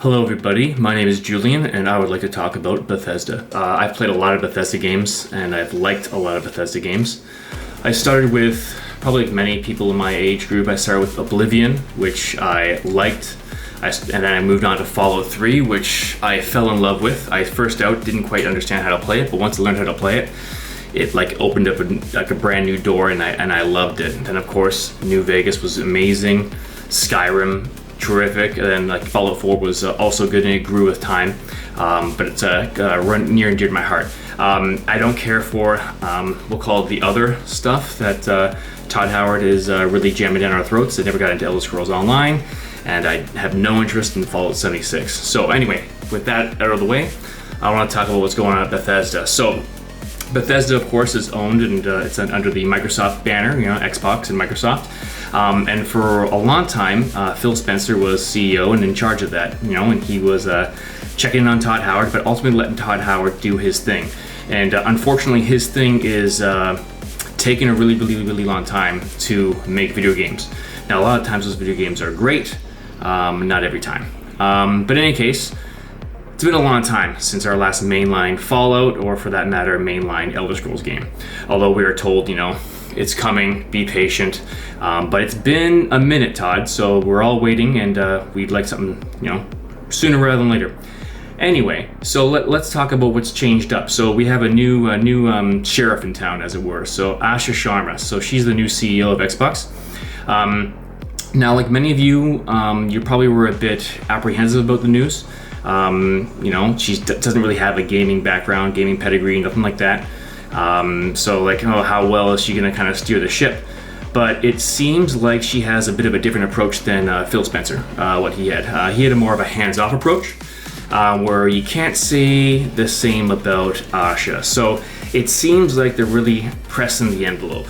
Hello everybody, my name is Julian and I would like to talk about Bethesda. I've played a lot of Bethesda games and I've liked a lot of Bethesda games. I started with, probably like many people in my age group, I started with Oblivion, which I liked, and then I moved on to Fallout 3, which I fell in love with. I first out didn't quite understand how to play it, but once I learned how to play it, it like opened up a brand new door and I loved it. And then of course, New Vegas was amazing, Skyrim, terrific, and then like Fallout 4 was also good and it grew with time, but it's run near and dear to my heart. I don't care for, we'll call it the other stuff that Todd Howard is really jamming down our throats. I never got into Elder Scrolls Online, and I have no interest in Fallout 76. So anyway, with that out of the way, I want to talk about what's going on at Bethesda. So Bethesda, of course, is owned and it's under the Microsoft banner, Xbox and Microsoft. And for a long time, Phil Spencer was CEO and in charge of that, and he was checking in on Todd Howard, but ultimately letting Todd Howard do his thing. And unfortunately, his thing is taking a really, really, really long time to make video games. Now, a lot of times those video games are great, not every time. But in any case, it's been a long time since our last mainline Fallout, or for that matter, mainline Elder Scrolls game. Although we are told, it's coming, be patient. But it's been a minute, Todd, so we're all waiting, and we'd like something, sooner rather than later. Anyway, so let's talk about what's changed up. So we have a new sheriff in town, as it were. So Asha Sharma, so she's the new CEO of Xbox. Now, like many of you, you probably were a bit apprehensive about the news. She doesn't really have a gaming background, gaming pedigree, nothing like that. So like, how well is she gonna kind of steer the ship? But it seems like she has a bit of a different approach than Phil Spencer, what he had. He had a more of a hands-off approach, where you can't say the same about Asha. So it seems like they're really pressing the envelope.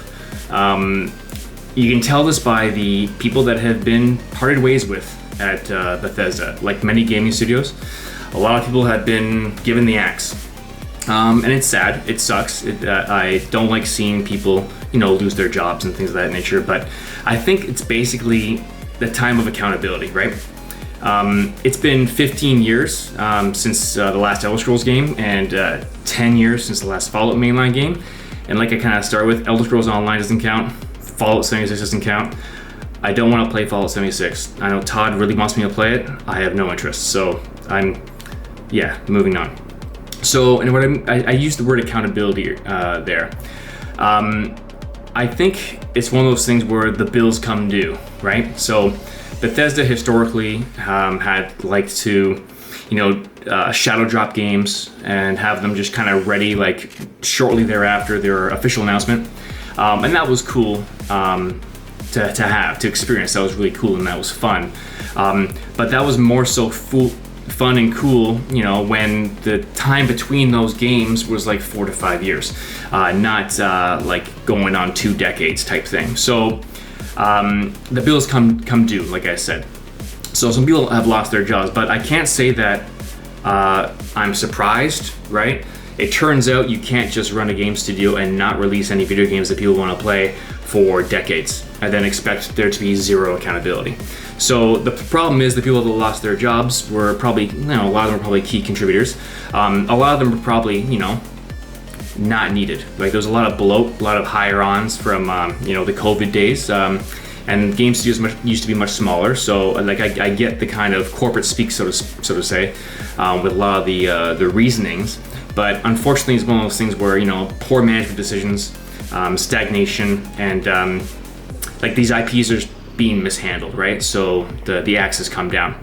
You can tell this by the people that have been parted ways with at Bethesda. Like many gaming studios, a lot of people have been given the axe. And it's sad, it sucks. I don't like seeing people, lose their jobs and things of that nature, but I think it's basically the time of accountability, right? It's been 15 years since the last Elder Scrolls game, and 10 years since the last Fallout mainline game. And like I kind of started with, Elder Scrolls Online doesn't count, Fallout 76 doesn't count. I don't want to play Fallout 76. I know Todd really wants me to play it. I have no interest, so moving on. So, and what I use the word accountability there. I think it's one of those things where the bills come due, right? So Bethesda historically had liked to, shadow drop games and have them just kind of ready like shortly thereafter their official announcement. And that was cool to experience. That was really cool and that was fun. But that was more so fun and cool, when the time between those games was like 4 to 5 years, not like going on 2 decades type thing. So the bills come due, like I said. So some people have lost their jobs, but I can't say that I'm surprised, right? It turns out you can't just run a game studio and not release any video games that people want to play for decades and then expect there to be zero accountability. So the problem is the people that lost their jobs were probably, a lot of them were probably key contributors. A lot of them were probably, not needed. Like there was a lot of bloat, a lot of hire-ons from, the COVID days. And game studios used to be much smaller. So like I get the kind of corporate speak, so to say, with a lot of the reasonings. But unfortunately, it's one of those things where, poor management decisions, stagnation, and like these IPs are being mishandled, right? So the axe has come down.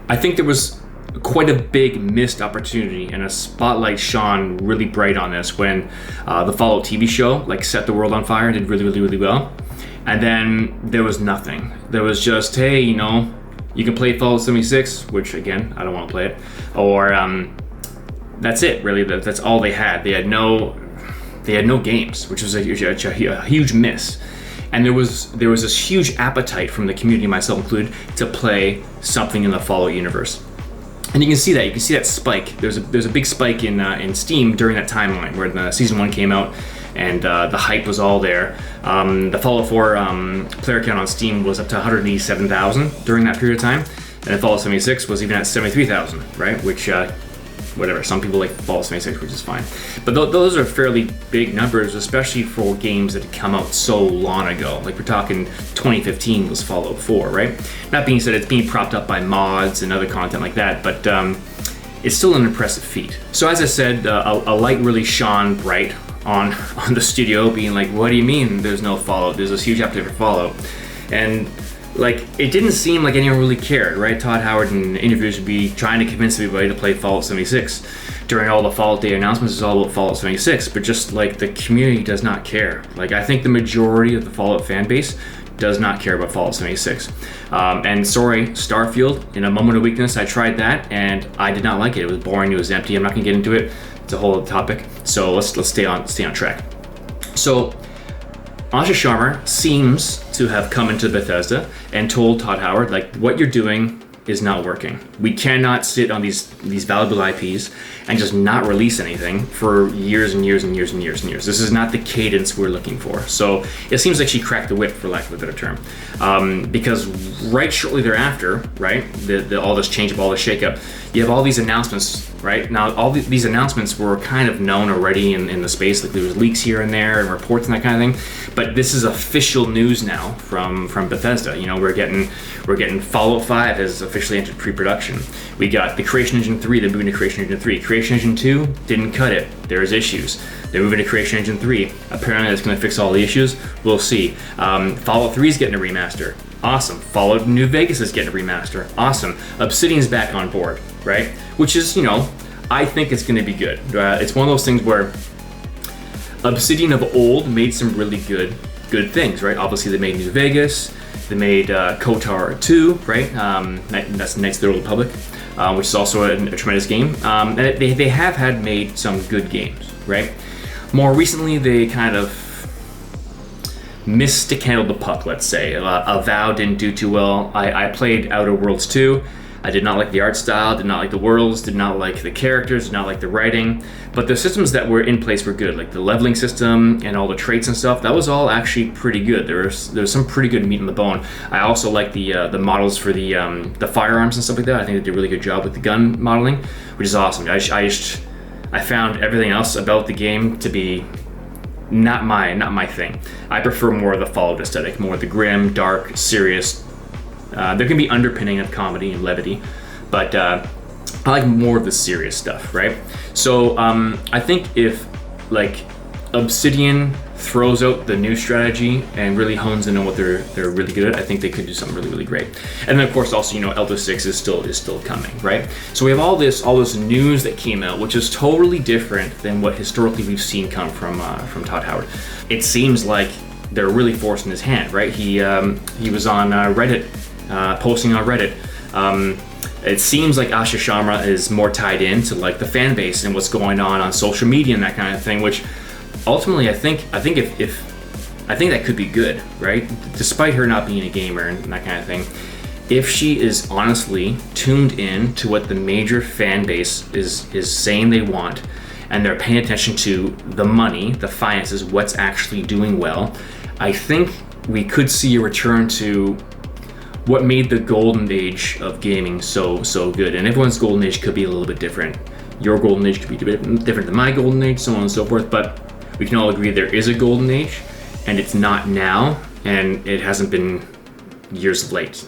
I think there was quite a big missed opportunity and a spotlight shone really bright on this when the Fallout TV show like set the world on fire and did really, really, really well. And then there was nothing. There was just, hey, you can play Fallout 76, which again, I don't want to play it, or that's it, really. That's all they had. They had no games, which was a huge miss. And there was this huge appetite from the community, myself included, to play something in the Fallout universe. And you can see that. You can see that spike. There's a big spike in Steam during that timeline where the season 1 came out, and the hype was all there. The Fallout 4 player count on Steam was up to 187,000 during that period of time. And then Fallout 76 was even at 73,000, right? Which, whatever, some people like Fallout 76, which is fine. But those are fairly big numbers, especially for games that had come out so long ago. Like, we're talking 2015 was Fallout 4, right? That being said, it's being propped up by mods and other content like that, but it's still an impressive feat. So as I said, a light really shone bright on the studio, being like, what do you mean there's no Fallout? There's this huge appetite for Fallout. And like, it didn't seem like anyone really cared, right? Todd Howard in interviews would be trying to convince everybody to play Fallout 76. During all the Fallout Day announcements, it's all about Fallout 76, but just like the community does not care. Like, I think the majority of the Fallout fan base does not care about Fallout 76. And sorry, Starfield, in a moment of weakness, I tried that and I did not like it. It was boring, it was empty. I'm not gonna get into it. It's a whole other topic. So let's stay on track. So Asha Sharma seems to have come into Bethesda and told Todd Howard, like, what you're doing is not working. We cannot sit on these valuable IPs and just not release anything for years and years and years and years and years. This is not the cadence we're looking for. So it seems like she cracked the whip, for lack of a better term, because right shortly thereafter, right, all this change up, all this shakeup, you have all these announcements, right? Now, all these announcements were kind of known already in the space. Like, there was leaks here and there and reports and that kind of thing. But this is official news now from Bethesda. You know, we're getting Fallout 5 has officially entered pre-production. We got the Creation Engine 3, they're moving to Creation Engine 3. Creation Engine 2 didn't cut it. There's issues. They're moving to Creation Engine 3. Apparently that's going to fix all the issues. We'll see. Fallout 3 is getting a remaster. Awesome. Fallout New Vegas is getting a remaster. Awesome. Obsidian's back on board, right? Which is, you know, I think it's going to be good. It's one of those things where Obsidian of old made some really good things, right? Obviously, they made New Vegas. They made KOTOR 2, right? That's Knights of the Old Republic, which is also a tremendous game. They have made some good games, right? More recently, they kind of mishandled the puck, let's say. Avowed didn't do too well. I played Outer Worlds 2. I did not like the art style, did not like the worlds, did not like the characters, did not like the writing. But the systems that were in place were good, like the leveling system and all the traits and stuff. That was all actually pretty good. There was some pretty good meat on the bone. I also like the models for the firearms and stuff like that. I think they did a really good job with the gun modeling, which is awesome. I found everything else about the game to be not my thing. I prefer more of the Fallout aesthetic, more of the grim, dark, serious. There can be underpinning of comedy and levity, but I like more of the serious stuff, right? So I think if like Obsidian throws out the new strategy and really hones in on what they're really good at, I think they could do something really, really great. And then of course also, you know, Elder 6 is still coming, right? So we have all this news that came out, which is totally different than what historically we've seen come from Todd Howard. It seems like they're really forcing his hand, right? He was on Reddit. Posting on Reddit. It seems like Asha Sharma is more tied in to like the fan base and what's going on social media and that kind of thing, which ultimately I think that could be good, right? Despite her not being a gamer and that kind of thing. If she is honestly tuned in to what the major fan base is saying they want, and they're paying attention to the money, the finances, what's actually doing well, I think we could see a return to what made the golden age of gaming so good. And everyone's golden age could be a little bit different. Your golden age could be a bit different than my golden age, so on and so forth, but we can all agree there is a golden age, and it's not now, and it hasn't been years late.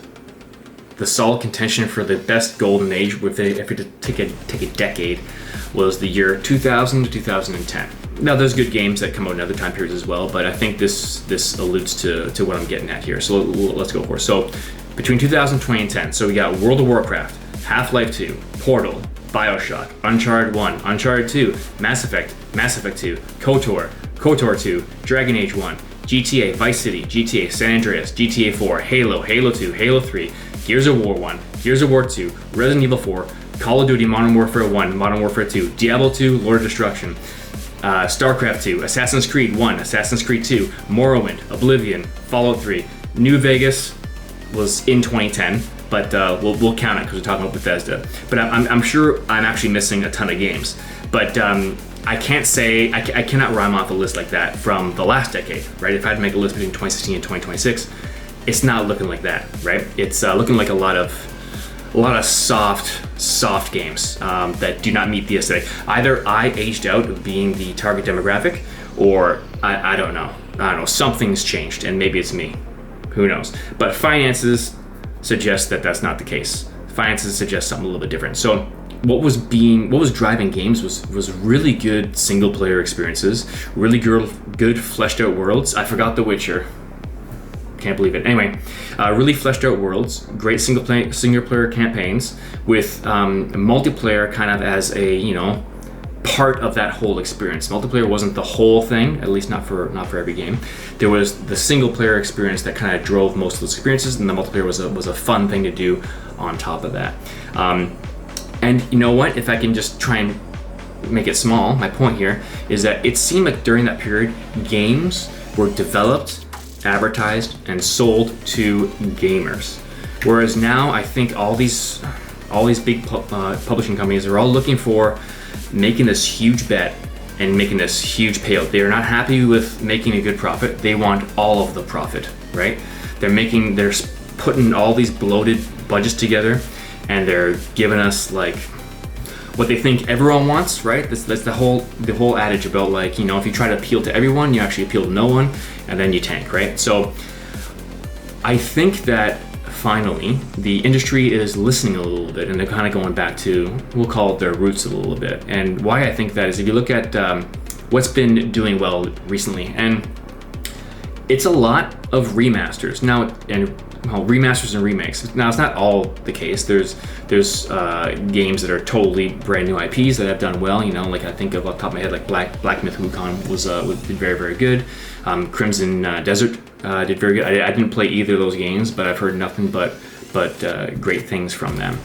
The solid contention for the best golden age, if we take a decade, was the year 2000 to 2010. Now, there's good games that come out in other time periods as well, but I think this alludes to what I'm getting at here. So let's go for it. So between 2020 and 10, so we got World of Warcraft, Half-Life 2, Portal, Bioshock, Uncharted 1, Uncharted 2, Mass Effect 2, KOTOR, KOTOR 2, Dragon Age 1, GTA, Vice City, GTA, San Andreas, GTA 4, Halo, Halo 2, Halo 3, Gears of War 1, Gears of War 2, Resident Evil 4, Call of Duty Modern Warfare 1, Modern Warfare 2, Diablo 2, Lord of Destruction, StarCraft 2, Assassin's Creed 1, Assassin's Creed 2, Morrowind, Oblivion, Fallout 3, New Vegas was in 2010, but we'll count it because we're talking about Bethesda. But I'm sure I'm actually missing a ton of games. But I can't say, I cannot rhyme off a list like that from the last decade, right? If I had to make a list between 2016 and 2026, it's not looking like that, right? It's looking like a lot of a lot of soft games that do not meet the aesthetic. Either I aged out of being the target demographic, or I don't know. Something's changed, and maybe it's me. Who knows? But finances suggest that that's not the case. Finances suggest something a little bit different. So what was driving games was really good single player experiences, really good fleshed out worlds. I forgot The Witcher. Can't believe it. Anyway, really fleshed out worlds, great single player campaigns with multiplayer kind of as a part of that whole experience. Multiplayer wasn't the whole thing, at least not for every game. There was the single player experience that kind of drove most of those experiences, and the multiplayer was a fun thing to do on top of that. And you know what? If I can just try and make it small, my point here is that it seemed like during that period, games were developed, advertised, and sold to gamers. Whereas now, I think all these big publishing companies are all looking for making this huge bet and making this huge payout. They are not happy with making a good profit. They want all of the profit, right? They're putting all these bloated budgets together, and they're giving us like what they think everyone wants, right? That's the whole adage about like, if you try to appeal to everyone, you actually appeal to no one, and then you tank, right? So I think that finally the industry is listening a little bit, and they're kind of going back to, we'll call it their roots a little bit. And why I think that is, if you look at what's been doing well recently, and it's a lot of remasters now, and remasters and remakes. Now, it's not all the case. There's games that are totally brand new IPs that have done well. Like I think of off the top of my head, like Black Myth Wukong did very, very good. Crimson Desert did very good. I didn't play either of those games, but I've heard nothing but great things from them.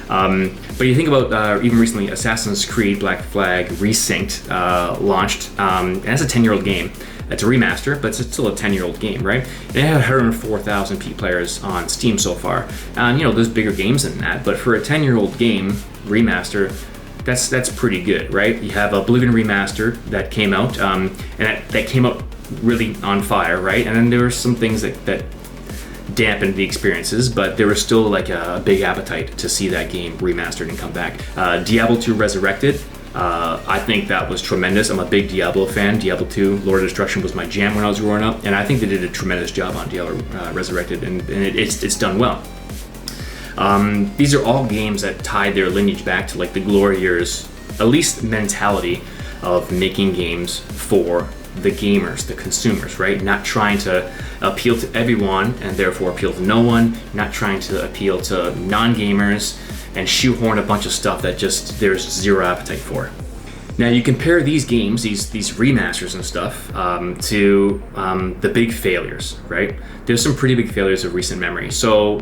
But you think about even recently, Assassin's Creed Black Flag Resynced launched, and that's a 10-year-old game. It's a remaster, but it's still a 10-year-old game, right? And it had 104,000 peak players on Steam so far. And there's bigger games than that, but for a 10-year-old game remaster, that's pretty good, right? You have Oblivion Remastered that came out, and that came out really on fire, right? And then there were some things that dampened the experiences, but there was still like a big appetite to see that game remastered and come back. Diablo 2 Resurrected, I think that was tremendous. I'm a big Diablo fan. Diablo 2 Lord of Destruction was my jam when I was growing up, and I think they did a tremendous job on Diablo Resurrected, and it's done well. These are all games that tied their lineage back to like the glory years, at least mentality of making games for the gamers, the consumers, right? Not trying to appeal to everyone and therefore appeal to no one, not trying to appeal to non-gamers and shoehorn a bunch of stuff that just there's zero appetite for. Now you compare these games, these remasters and stuff, to the big failures, right? There's some pretty big failures of recent memory. So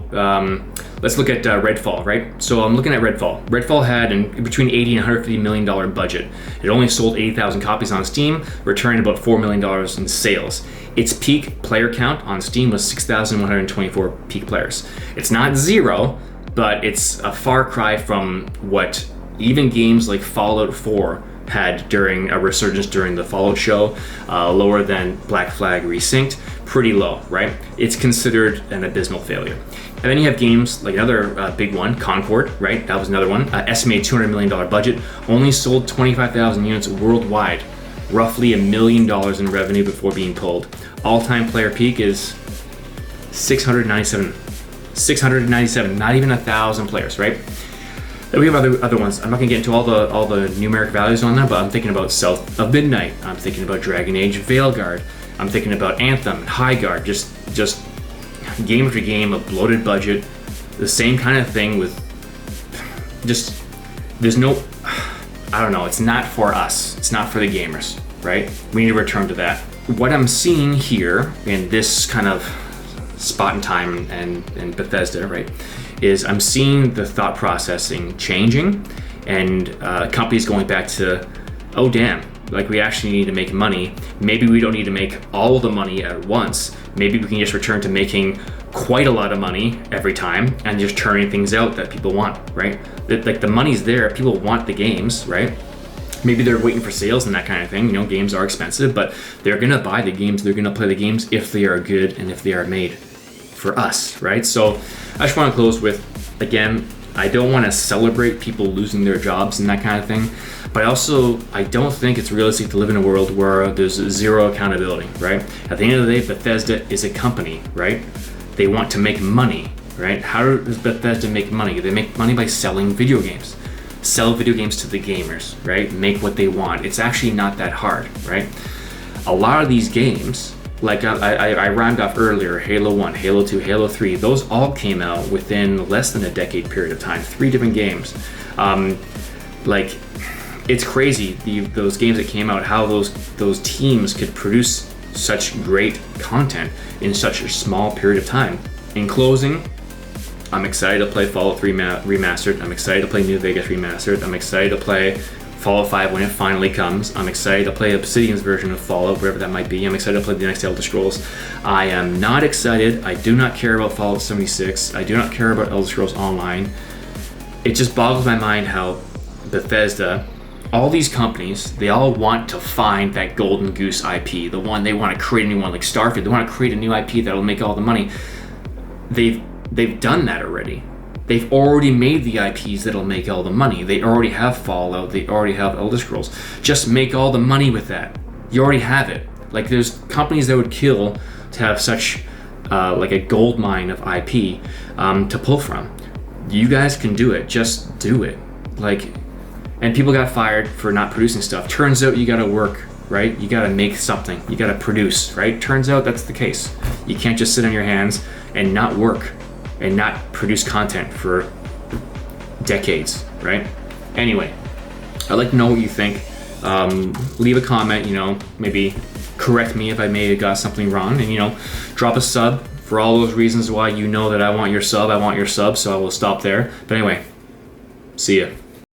let's look at Redfall, right? So I'm looking at Redfall. Redfall had between $80 and $150 million budget. It only sold 80,000 copies on Steam, returning about $4 million in sales. Its peak player count on Steam was 6,124 peak players. It's not zero, but it's a far cry from what even games like Fallout 4 had during a resurgence during the Fallout show, lower than Black Flag Resynced, pretty low, right? It's considered an abysmal failure. And then you have games like another big one, Concord, right? That was another one. Estimated $200 million budget, only sold 25,000 units worldwide, roughly $1 million in revenue before being pulled. All-time player peak is 697, not even 1,000 players, right? Then we have other ones. I'm not gonna get into all the numeric values on that, but I'm thinking about South of Midnight. I'm thinking about Dragon Age Veilguard. I'm thinking about Anthem, Highguard. Just game after game, a bloated budget, the same kind of thing with just there's no. I don't know. It's not for us. It's not for the gamers, right? We need to return to that. What I'm seeing here in this kind of spot in time and Bethesda, right, is I'm seeing the thought processing changing, and companies going back to, oh damn, like we actually need to make money. Maybe we don't need to make all the money at once. Maybe we can just return to making quite a lot of money every time and just turning things out that people want, right? Like the money's there, people want the games, right? Maybe they're waiting for sales and that kind of thing. Games are expensive, but they're gonna buy the games, they're gonna play the games if they are good and if they are made for us, right? So I just want to close with, again, I don't want to celebrate people losing their jobs and that kind of thing, but I don't think it's realistic to live in a world where there's zero accountability, right? At the end of the day, Bethesda is a company, right? They want to make money, right? How does Bethesda make money? They make money by selling video games. Sell video games to the gamers, right? Make what they want. It's actually not that hard, right? A lot of these games, like I rhymed off earlier, Halo 1, Halo 2, Halo 3, those all came out within less than a decade period of time. 3 different games. Like, it's crazy, those games that came out, how those teams could produce such great content in such a small period of time. In closing, I'm excited to play Fallout 3 Remastered. I'm excited to play New Vegas Remastered. I'm excited to play Fallout 5 when it finally comes. I'm excited to play Obsidian's version of Fallout, wherever that might be. I'm excited to play the next Elder Scrolls. I am not excited. I do not care about Fallout 76. I do not care about Elder Scrolls Online. It just boggles my mind how Bethesda, all these companies, they all want to find that golden goose IP, the one they want to create a new one, like Starfield. They want to create a new IP that'll make all the money. They've done that already. They've already made the IPs that'll make all the money. They already have Fallout. They already have Elder Scrolls. Just make all the money with that. You already have it. Like, there's companies that would kill to have such like a gold mine of IP to pull from. You guys can do it. Just do it. Like, and people got fired for not producing stuff. Turns out you gotta work, right? You gotta make something. You gotta produce, right? Turns out that's the case. You can't just sit on your hands and not work and not produce content for decades, right? Anyway, I'd like to know what you think. Leave a comment, maybe correct me if I may have got something wrong, and drop a sub for all those reasons why that I want your sub, so I will stop there. But anyway, see ya.